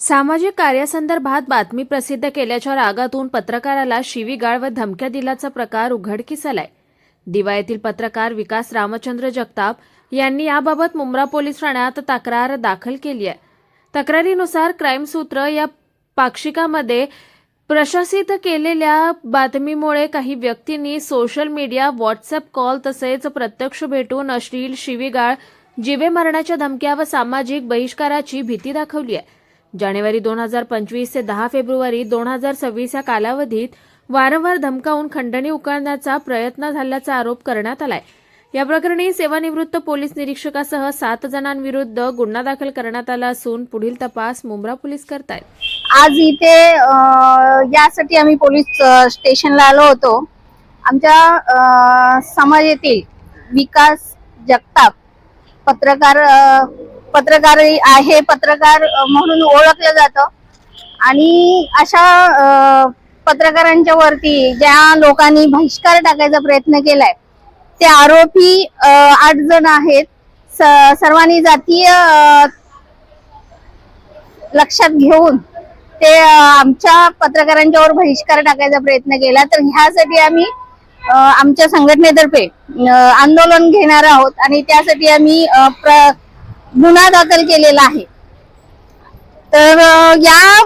सामाजिक कार्यासंदर्भात बातमी प्रसिद्ध केल्याच्या रागातून पत्रकाराला शिवीगाळ व धमक्या दिल्याचा प्रकार उघडकीस आलाय। दिवा येथील पत्रकार विकास रामचंद्र जगताप यांनी याबाबत मुंब्रा पोलीस ठाण्यात तक्रार दाखल केली आहे। तक्रारीनुसार क्राईम सूत्र या पाक्षिकामध्ये प्रशासित केलेल्या बातमीमुळे काही व्यक्तींनी सोशल मीडिया, व्हॉट्सअप कॉल तसेच प्रत्यक्ष भेटून अश्लील शिवीगाळ, जीवे मारण्याच्या धमक्या व सामाजिक बहिष्काराची भीती दाखवली आहे। जानेवारी 2025 ते 10 फेब्रुवारी 2026 या कालावधीत वारंवार धमकावून खंडणी उकळण्याचा प्रयत्न झाल्याचा आरोप करण्यात आलाय। या प्रकरणी सेवानिवृत्त पोलीस निरीक्षकासह 7 जणांविरुद्ध गुन्हा दाखल करण्यात आला असून पुढील तपास मुंब्रा पोलीस करतायत। आज इथे यासाठी आम्ही पोलीस स्टेशनला आलो होतो। आमच्या समाजातील विकास जगताप पत्रकार आहे, पत्रकार म्हणून ओळखलं जातं आणि अशा पत्रकारांच्या वरती ज्या लोकांनी बहिष्कार टाकायचा प्रयत्न केलाय ते आरोपी 8 जण आहेत। सर्वांनी जातीय लक्षात घेऊन ते आमच्या पत्रकारांच्यावर बहिष्कार टाकायचा प्रयत्न केला। तर ह्यासाठी आम्ही आमच्या संघटनेतर्फे आंदोलन घेणार आहोत आणि त्यासाठी आम्ही गुन्हा दाखल केलेला आहे। तर या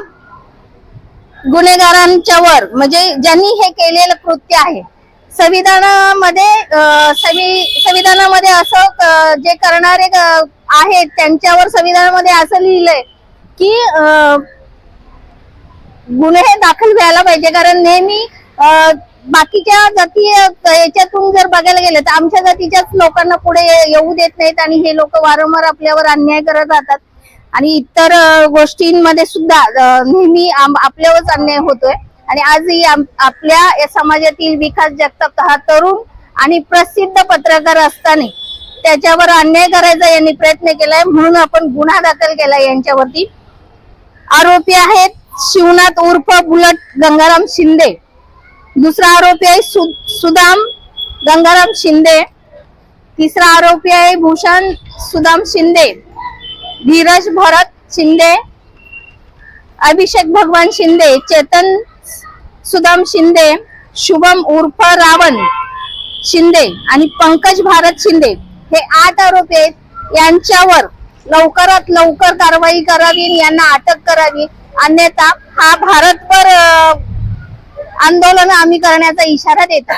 गुन्हेगारांच्यावर म्हणजे ज्यांनी हे केलेलं कृत्य आहे, संविधानामध्ये असं जे करणारे आहेत त्यांच्यावर संविधानामध्ये असं लिहिलंय की गुन्हे दाखल व्हायला पाहिजे। कारण नेहमी बाकीच्या जाती याच्यातून जर बघायला गेलं तर आमच्या जातीच्याच लोकांना पुढे येऊ देत नाहीत आणि हे लोक वारंवार आपल्यावर अन्याय करत राहतात आणि इतर गोष्टींमध्ये सुद्धा नेहमी आपल्यावरच अन्याय होतोय। आणि आजही आपल्या समाजातील विकास जगताप हा तरुण आणि प्रसिद्ध पत्रकार असताना त्याच्यावर अन्याय करायचा यांनी प्रयत्न केलाय, म्हणून आपण गुन्हा दाखल केलाय यांच्यावरती। आरोपी आहेत शिवनाथ उर्फ बुलट गंगाराम शिंदे, दुसरा आरोपी आहे सुदाम गंगाराम शिंदे, तिसरा आरोपी आहे भूषण सुदाम शिंदे, धीरज भरत शिंदे, अभिषेक भगवान शिंदे, चेतन सुदाम शिंदे, शुभम उर्फ रावण शिंदे आणि पंकज भारत शिंदे हे 8 आरोपी आहेत। यांच्यावर लवकरात लवकर कारवाई करावी, यांना अटक करावी, अन्यथा हा भारतभर आंदोलन आम्ही करण्याचा इशारा देतो।